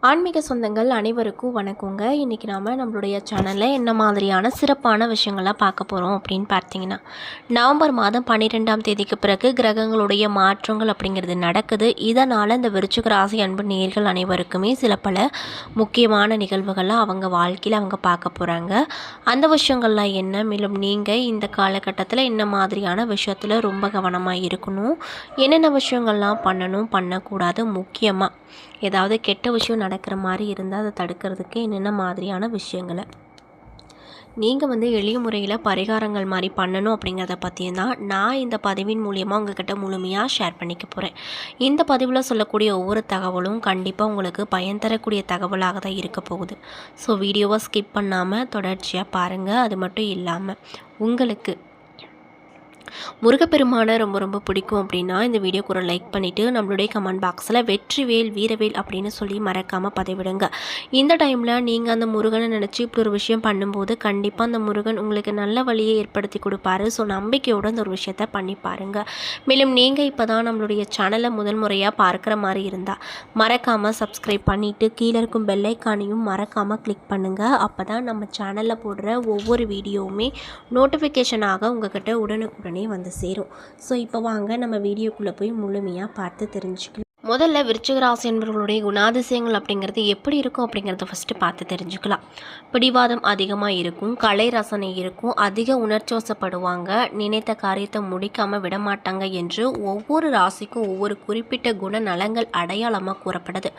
ஆன்மீக சொந்தங்கள் அனைவருக்கும் வணக்கங்க. இன்றைக்கி நாம் நம்மளுடைய சேனலில் என்ன மாதிரியான சிறப்பான விஷயங்கள்லாம் பார்க்க போகிறோம் அப்படின்னு பார்த்தீங்கன்னா, நவம்பர் மாதம் 12ஆம் தேதிக்கு பிறகு கிரகங்களுடைய மாற்றங்கள் அப்படிங்கிறது நடக்குது. இதனால் இந்த விருச்சிக ராசி அன்பு நேயர்கள் அனைவருக்குமே சில பல முக்கியமான நிகழ்வுகள்லாம் அவங்க வாழ்க்கையில் அவங்க பார்க்க போகிறாங்க. அந்த விஷயங்கள்லாம் என்ன, மேலும் நீங்கள் இந்த காலகட்டத்தில் என்ன மாதிரியான விஷயத்தில் ரொம்ப கவனமாக இருக்கணும், என்னென்ன விஷயங்கள்லாம் பண்ணணும் பண்ணக்கூடாது, முக்கியமாக ஏதாவது கெட்ட விஷயம் நடக்கிற மாதிரி இருந்தால் அதை தடுக்கிறதுக்கு என்னென்ன மாதிரியான விஷயங்களை நீங்கள் எளிய முறையில் பரிகாரங்கள் மாதிரி பண்ணணும் அப்படிங்கிறத பற்றியும் தான் நான் இந்த பதிவின் மூலியமாக உங்கள்கிட்ட முழுமையாக ஷேர் பண்ணிக்க போகிறேன். இந்த பதிவில் சொல்லக்கூடிய ஒவ்வொரு தகவலும் கண்டிப்பாக உங்களுக்கு பயன் தரக்கூடிய தகவலாக தான் இருக்க போகுது. ஸோ வீடியோவை ஸ்கிப் பண்ணாமல் தொடர்ச்சியாக பாருங்கள். அது மட்டும் இல்லாமல் உங்களுக்கு முருகப்பெருமானை ரொம்ப ரொம்ப பிடிக்கும் அப்படின்னா இந்த வீடியோக்கு ஒரு லைக் பண்ணிவிட்டு நம்மளுடைய கமெண்ட் பாக்ஸில் வெற்றிவேல் வீரவேல் அப்படின்னு சொல்லி மறக்காமல் பதிவிடுங்க. இந்த டைமில் நீங்கள் அந்த முருகனை நினச்சி இப்படி ஒரு விஷயம் பண்ணும்போது கண்டிப்பாக அந்த முருகன் உங்களுக்கு நல்ல வழியை ஏற்படுத்தி கொடுப்பாரு. ஸோ நம்பிக்கையோடு அந்த ஒரு விஷயத்த பண்ணி பாருங்கள். மேலும் நீங்கள் இப்போ தான் நம்மளுடைய சேனலை முதல் முறையாக பார்க்குற மாதிரி இருந்தால் மறக்காமல் சப்ஸ்கிரைப் பண்ணிவிட்டு கீழே இருக்கும் பெல்லைக்கானையும் மறக்காமல் கிளிக் பண்ணுங்கள். அப்போ தான் நம்ம சேனலில் போடுற ஒவ்வொரு வீடியோவுமே நோட்டிஃபிகேஷனாக உங்கள்கிட்ட உடனுக்குடனே வந்து சேரும். ஸோ இப்போ வாங்க நம்ம வீடியோக்குள்ளே போய் முழுமையாக பார்த்து தெரிஞ்சுக்கலாம். முதல்ல விருச்சிக ராசி என்பவர்களுடைய குணாதிசயங்கள் அப்படிங்கிறது எப்படி இருக்கும் அப்படிங்கிறத ஃபஸ்ட்டு பார்த்து தெரிஞ்சுக்கலாம். பிடிவாதம் அதிகமாக இருக்கும், கலை ரசனை இருக்கும், அதிக உணர்ச்சி வசப்படுவாங்க, நினைத்த காரியத்தை முடிக்காமல் விடமாட்டாங்க என்று ஒவ்வொரு ராசிக்கும் ஒவ்வொரு குறிப்பிட்ட குணநலங்கள் அடையாளமாக கூறப்படுது.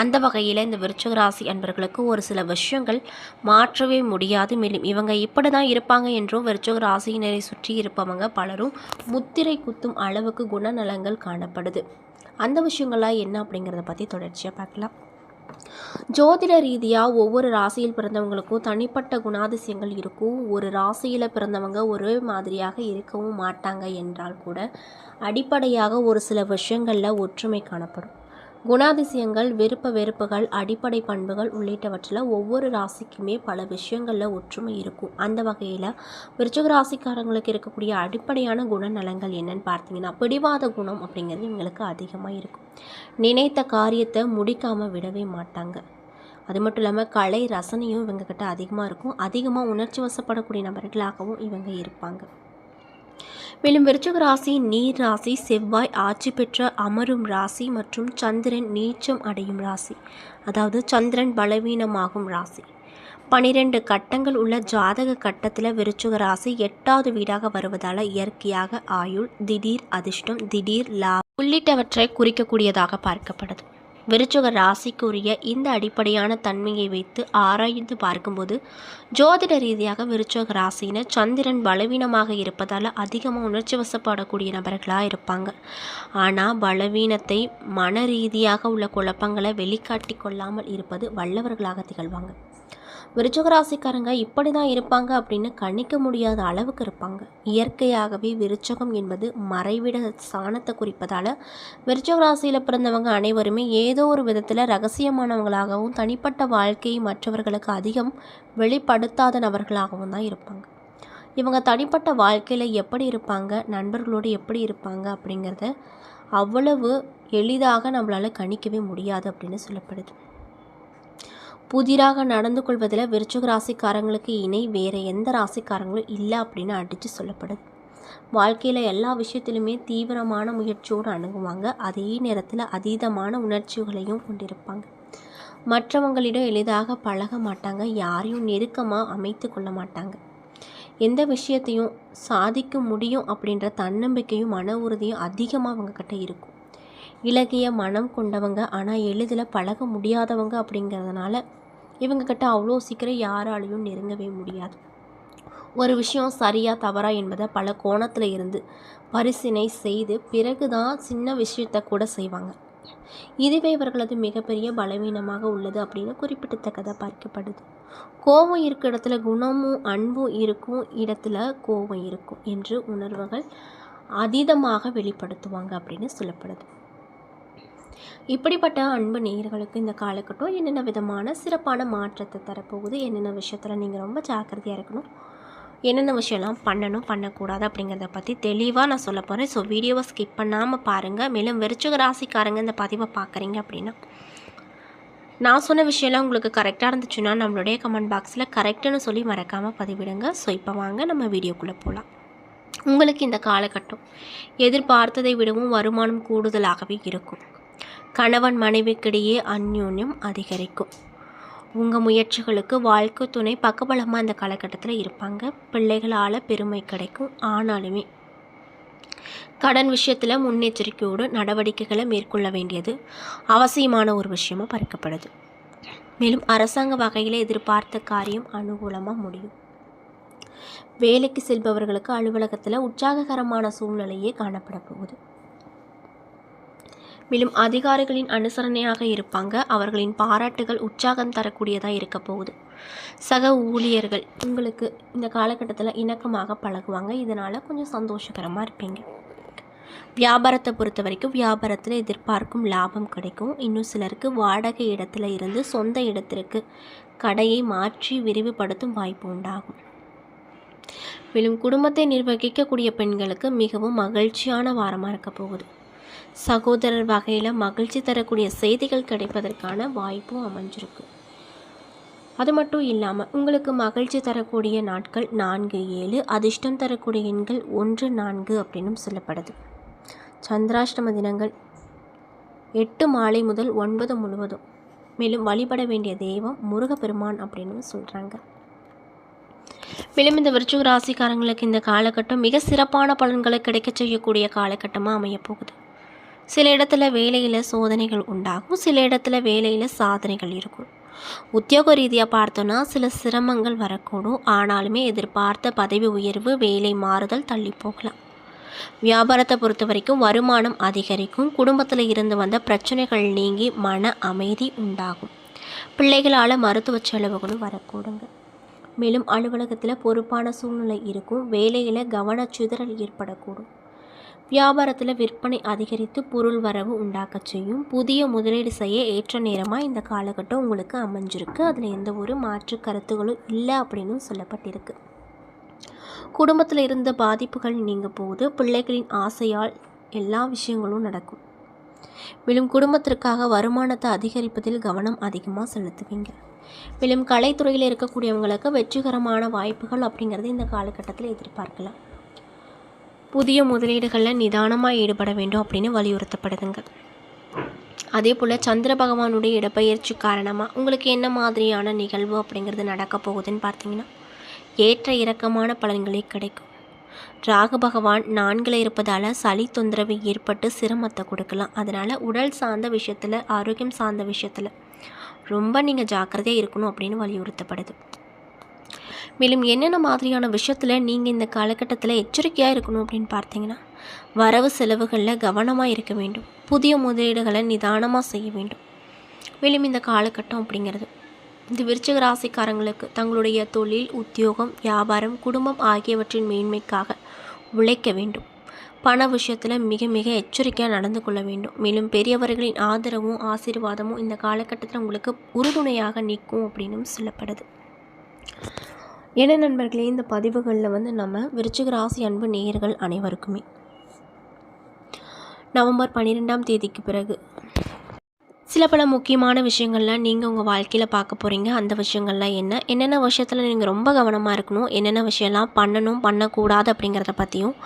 அந்த வகையில் இந்த விருச்சிக ராசி என்பவர்களுக்கு ஒரு சில விஷயங்கள் மாற்றவே முடியாது. மேலும் இவங்க இப்படி தான் இருப்பாங்க என்றும் விருச்சிக ராசியினரை சுற்றி இருப்பவங்க பலரும் முத்திரை குத்தும் அளவுக்கு குணநலங்கள் காணப்படுது. அந்த விஷயங்கள்லாம் என்ன அப்படிங்கிறத பற்றி தொடர்ச்சியாக பார்க்கலாம். ஜோதிட ரீதியாக ஒவ்வொரு ராசியில் பிறந்தவங்களுக்கும் தனிப்பட்ட குணாதிசயங்கள் இருக்கும். ஒரு ராசியில் பிறந்தவங்க ஒரே மாதிரியாக இருக்கவும் மாட்டாங்க என்றால் கூட அடிப்படையாக ஒரு சில விஷயங்களில் ஒற்றுமை காணப்படும். குணாதிசயங்கள், விருப்ப வெறுப்புகள், அடிப்படை பண்புகள் உள்ளிட்டவற்றில் ஒவ்வொரு ராசிக்குமே பல விஷயங்களில் ஒற்றுமை இருக்கும். அந்த வகையில் விருச்சிக ராசிக்காரங்களுக்கு இருக்கக்கூடிய அடிப்படையான குணநலங்கள் என்னன்னு பார்த்தீங்கன்னா, பிடிவாத குணம் அப்படிங்கிறது இவங்களுக்கு அதிகமாக இருக்கும். நினைத்த காரியத்தை முடிக்காமல் விடவே மாட்டாங்க. அது மட்டும் இல்லாமல் கலை ரசனையும் இவங்கக்கிட்ட அதிகமாக இருக்கும். அதிகமாக உணர்ச்சி வசப்படக்கூடிய நபர்களாகவும் இவங்க இருப்பாங்க. மேலும் விருச்சிக ராசி நீர் ராசி, செவ்வாய் ஆட்சி பெற்ற அமரும் ராசி மற்றும் சந்திரன் நீச்சம் அடையும் ராசி, அதாவது சந்திரன் பலவீனமாகும் ராசி. 12 கட்டங்கள் உள்ள ஜாதக கட்டத்தில் விருச்சிக ராசி 8வது வீடாக வருவதால் இயற்கையாக ஆயுள், திடீர் அதிர்ஷ்டம், திடீர் லாபம் உள்ளிட்டவற்றை குறிக்கக்கூடியதாக பார்க்கப்படுது. விருச்சிக ராசிக்குரிய இந்த அடிப்படையான தன்மையை வைத்து ஆராய்ந்து பார்க்கும்போது ஜோதிட ரீதியாக விருச்சிக ராசியினர் சந்திரன் பலவீனமாக இருப்பதால் அதிகமாக உணர்ச்சி வசப்படக்கூடிய நபர்களாக இருப்பாங்க. ஆனால் பலவீனத்தை மன ரீதியாக உள்ள குழப்பங்களை வெளிக்காட்டி கொள்ளாமல் இருப்பது வல்லவர்களாக திகழ்வாங்க. விருச்சிக ராசிக்காரங்க இப்படி தான் இருப்பாங்க அப்படின்னு கணிக்க முடியாத அளவுக்கு இருப்பாங்க. இயற்கையாகவே விருச்சகம் என்பது மறைவிட சாணத்தை குறிப்பதால் விருச்சிக ராசியில் பிறந்தவங்க அனைவருமே ஏதோ ஒரு விதத்தில் ரகசியமானவங்களாகவும் தனிப்பட்ட வாழ்க்கையை மற்றவர்களுக்கு அதிகம் வெளிப்படுத்தாத நபர்களாகவும் தான் இருப்பாங்க. இவங்க தனிப்பட்ட வாழ்க்கையில் எப்படி இருப்பாங்க, நண்பர்களோடு எப்படி இருப்பாங்க அப்படிங்கிறத அவ்வளவு எளிதாக நம்மளால் கணிக்கவே முடியாது அப்படின்னு சொல்லப்படுது. புதிராக நடந்து கொள்வதில் விருச்சிக ராசிக்காரங்களுக்கு இணை வேறு எந்த ராசிக்காரங்களும் இல்லை அப்படின்னு அடித்து சொல்லப்படுது. வாழ்க்கையில் எல்லா விஷயத்திலுமே தீவிரமான முயற்சியோடு அணுகுவாங்க. அதே நேரத்தில் அதீதமான உணர்ச்சிகளையும் கொண்டிருப்பாங்க. மற்றவங்களிடம் எளிதாக பழக மாட்டாங்க, யாரையும் நெருக்கமாக அமைத்து கொள்ள மாட்டாங்க. எந்த விஷயத்தையும் சாதிக்க முடியும் அப்படின்ற தன்னம்பிக்கையும் மன உறுதியும் அதிகமாக அவங்கக்கிட்ட இருக்கும். இலகிய மனம் கொண்டவங்க, ஆனால் எளிதில் பழக முடியாதவங்க அப்படிங்கிறதுனால இவங்கக்கிட்ட அவ்வளோ சீக்கிரம் யாராலையும் நெருங்கவே முடியாது. ஒரு விஷயம் சரியா தவறா என்பதை பல கோணத்தில் இருந்து பரிசீலனை செய்து பிறகு தான் சின்ன விஷயத்தை கூட செய்வாங்க. இதுவே இவர்களது மிகப்பெரிய பலவீனமாக உள்ளது அப்படின்னு குறிப்பிடத்தக்கதாக பார்க்கப்படுது. கோபம் இருக்க இடத்துல குணமும் அன்பும் இருக்கும் இடத்துல கோபம் இருக்கும் என்று உணர்வுகள் அதீதமாக வெளிப்படுத்துவாங்க அப்படின்னு சொல்லப்படுது. இப்படிப்பட்ட அன்பு நேயர்களுக்கு இந்த காலகட்டம் என்னென்ன விதமான சிறப்பான மாற்றத்தை தரப்போகுது, என்னென்ன விஷயத்தில் நீங்கள் ரொம்ப ஜாக்கிரதையாக இருக்கணும், என்னென்ன விஷயம்லாம் பண்ணணும் பண்ணக்கூடாது அப்படிங்கிறத பற்றி தெளிவாக நான் சொல்ல போகிறேன். ஸோ வீடியோவை ஸ்கிப் பண்ணாமல் பாருங்கள். மேலும் விருச்சிக ராசிக்காரங்க இந்த பதிவை பார்க்குறீங்க அப்படின்னா நான் சொன்ன விஷயம்லாம் உங்களுக்கு கரெக்டாக இருந்துச்சுன்னா நம்மளுடைய கமெண்ட் பாக்ஸில் கரெக்டுன்னு சொல்லி மறக்காமல் பதிவிடுங்க. ஸோ இப்போ வாங்க நம்ம வீடியோக்குள்ளே போகலாம். உங்களுக்கு இந்த காலகட்டம் எதிர்பார்த்ததை விடவும் வருமானம் கூடுதலாகவே இருக்கும். கணவன் மனைவிக்கிடையே அந்யோன்யம் அதிகரிக்கும். உங்கள் முயற்சிகளுக்கு வாழ்க்கை துணை பக்கபலமாக இந்த காலகட்டத்தில் இருப்பாங்க. பிள்ளைகளால் பெருமை கிடைக்கும். ஆனாலுமே கடன் விஷயத்தில் முன்னெச்சரிக்கையோடு நடவடிக்கைகளை மேற்கொள்ள வேண்டியது அவசியமான ஒரு விஷயமாக பார்க்கப்படுது. மேலும் அரசாங்க வகையில் எதிர்பார்த்த காரியம் அனுகூலமாக முடியும். வேலைக்கு செல்பவர்களுக்கு அலுவலகத்தில் உற்சாககரமான சூழ்நிலையே காணப்பட போகுது. மேலும் அதிகாரிகளின் அனுசரணையாக இருப்பாங்க. அவர்களின் பாராட்டுகள் உற்சாகம் தரக்கூடியதாக இருக்க போகுது. சக ஊழியர்கள் உங்களுக்கு இந்த காலகட்டத்தில் இணக்கமாக பழகுவாங்க. இதனால் கொஞ்சம் சந்தோஷகரமாக இருப்பீங்க. வியாபாரத்தை பொறுத்த வரைக்கும் வியாபாரத்தில் எதிர்பார்க்கும் லாபம் கிடைக்கும். இன்னும் சிலருக்கு வாடகை இடத்துல இருந்து சொந்த இடத்திற்கு கடையை மாற்றி விரிவுபடுத்தும் வாய்ப்பு உண்டாகும். மேலும் குடும்பத்தை நிர்வகிக்கக்கூடிய பெண்களுக்கு மிகவும் மகிழ்ச்சியான வாரமாக இருக்க போகுது. சகோதரர் வகையில் மகிழ்ச்சி தரக்கூடிய செய்திகள் கிடைப்பதற்கான வாய்ப்பும் அமைஞ்சிருக்கு. அது மட்டும் இல்லாமல் உங்களுக்கு மகிழ்ச்சி தரக்கூடிய நாட்கள் 4, 7, அதிர்ஷ்டம் தரக்கூடிய எண்கள் 1, 4 அப்படின்னும் சொல்லப்படுது. சந்திராஷ்டம தினங்கள் 8 மாலை முதல் 9 முழுவதும். மேலும் வழிபட வேண்டிய தெய்வம் முருகப்பெருமான் அப்படின்னு சொல்கிறாங்க. மேலும் இந்த விருச்சிக ராசிக்காரங்களுக்கு இந்த காலகட்டம் மிக சிறப்பான பலன்களை கிடைக்க செய்யக்கூடிய காலகட்டமாக அமையப்போகுது. சில இடத்துல வேலையில் சோதனைகள் உண்டாகும். சில இடத்துல வேலையில் சாதனைகள் இருக்கும். உத்தியோக ரீதியாக பார்த்தோன்னா சில சிரமங்கள் வரக்கூடும். ஆனாலுமே எதிர்பார்த்த பதவி உயர்வு, வேலை மாறுதல் தள்ளி போகலாம். வியாபாரத்தை பொறுத்த வரைக்கும் வருமானம் அதிகரிக்கும். குடும்பத்தில் இருந்து வந்த பிரச்சனைகள் நீங்கி மன அமைதி உண்டாகும். பிள்ளைகளால் மருத்துவ செலவுகளும் வரக்கூடுங்க. மேலும் அலுவலகத்தில் பொறுப்பான சூழ்நிலை இருக்கும். வேலையில் கவனச்சிதறல் ஏற்படக்கூடும். வியாபாரத்தில் விற்பனை அதிகரித்து பொருள் வரவு உண்டாக்க செய்யும். புதிய முதலீடு செய்ய ஏற்ற நேரமாக இந்த காலகட்டம் உங்களுக்கு அமைஞ்சிருக்கு. அதில் எந்த ஒரு மாற்று கருத்துகளும் இல்லை அப்படின்னு சொல்லப்பட்டிருக்கு. குடும்பத்தில் இருந்த பாதிப்புகள் நீங்க போகுது. பிள்ளைகளின் ஆசையால் எல்லா விஷயங்களும் நடக்கும். மேலும் குடும்பத்திற்காக வருமானத்தை அதிகரிப்பதில் கவனம் அதிகமாக செலுத்துவீங்க. மேலும் கலைத்துறையில் இருக்கக்கூடியவங்களுக்கு வெற்றிகரமான வாய்ப்புகள் அப்படிங்கிறது இந்த காலகட்டத்தில் எதிர்பார்க்கலாம். புதிய முதலீடுகளில் நிதானமாக ஈடுபட வேண்டும் அப்படின்னு வலியுறுத்தப்படுதுங்க. அதே போல் சந்திர பகவானுடைய இடப்பெயர்ச்சி காரணமாக உங்களுக்கு என்ன மாதிரியான நிகழ்வு அப்படிங்கிறது நடக்க போகுதுன்னு பார்த்தீங்கன்னா ஏற்ற இறக்கமான பலன்களே கிடைக்கும். ராகு பகவான் 4ல் இருப்பதால் சளி தொந்தரவு ஏற்பட்டு சிரமத்தை கொடுக்கலாம். அதனால் உடல் சார்ந்த விஷயத்தில், ஆரோக்கியம் சார்ந்த விஷயத்தில் ரொம்ப நீங்கள் ஜாக்கிரதையாக இருக்கணும் அப்படின்னு வலியுறுத்தப்படுது. மேலும் என்னென்ன மாதிரியான விஷயத்தில் நீங்கள் இந்த காலகட்டத்தில் எச்சரிக்கையாக இருக்கணும் அப்படின்னு பார்த்தீங்கன்னா வரவு செலவுகளில் கவனமாக இருக்க வேண்டும். புதிய முதலீடுகளை நிதானமாக செய்ய வேண்டும். மேலும் இந்த காலகட்டம் அப்படிங்கிறது இந்த விருச்சிக ராசிக்காரங்களுக்கு தங்களுடைய தொழில், உத்தியோகம், வியாபாரம், குடும்பம் ஆகியவற்றின் மேன்மைக்காக உழைக்க வேண்டும். பண விஷயத்தில் மிக மிக எச்சரிக்கையாக நடந்து கொள்ள வேண்டும். மேலும் பெரியவர்களின் ஆதரவும் ஆசீர்வாதமும் இந்த காலகட்டத்தில் உங்களுக்கு உறுதுணையாக நிற்கும் அப்படின்னு சொல்லப்படுது. என்ன நண்பர்களே, இந்த பதிவுகளில் நம்ம விருச்சிக ராசி அன்பு நேயர்கள் அனைவருக்குமே நவம்பர் 12ஆம் தேதிக்கு பிறகு சில பல முக்கியமான விஷயங்கள்லாம் நீங்கள் உங்கள் வாழ்க்கையில் பார்க்க போகிறீங்க. அந்த விஷயங்கள்லாம் என்னென்ன விஷயத்தில் நீங்கள் ரொம்ப கவனமாக இருக்கணும், என்னென்ன விஷயம்லாம் பண்ணணும் பண்ணக்கூடாது அப்படிங்கிறத பற்றியும்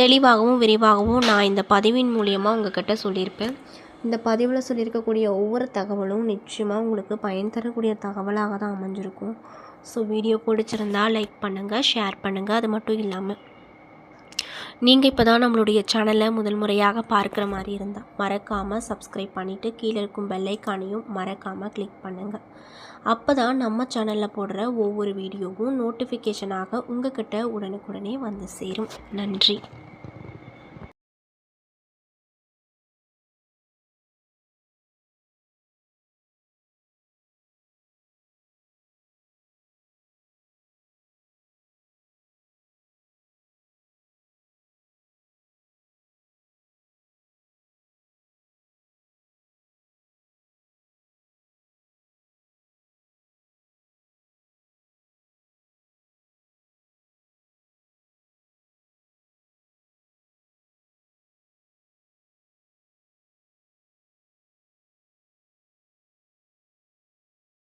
தெளிவாகவும் விரிவாகவும் நான் இந்த பதிவின் மூலியமாக உங்கள்கிட்ட சொல்லியிருப்பேன். இந்த பதிவில் சொல்லியிருக்கக்கூடிய ஒவ்வொரு தகவலும் நிச்சயமாக உங்களுக்கு பயன் தரக்கூடிய தகவலாக தான் அமைஞ்சிருக்கும். ஸோ வீடியோ பிடிச்சிருந்தால் லைக் பண்ணுங்கள், ஷேர் பண்ணுங்கள். அது மட்டும் இல்லாமல் நீங்கள் இப்போ தான் நம்மளுடைய சேனலை முதல் முறையாக பார்க்குற மாதிரி இருந்தால் மறக்காமல் சப்ஸ்கிரைப் பண்ணிவிட்டு கீழே இருக்கும் பெல் ஐக்கானையும் மறக்காமல் கிளிக் பண்ணுங்கள். அப்போ தான் நம்ம சேனலில் போடுற ஒவ்வொரு வீடியோவும் நோட்டிஃபிகேஷனாக உங்கள்கிட்ட உடனுக்குடனே வந்து சேரும். நன்றி.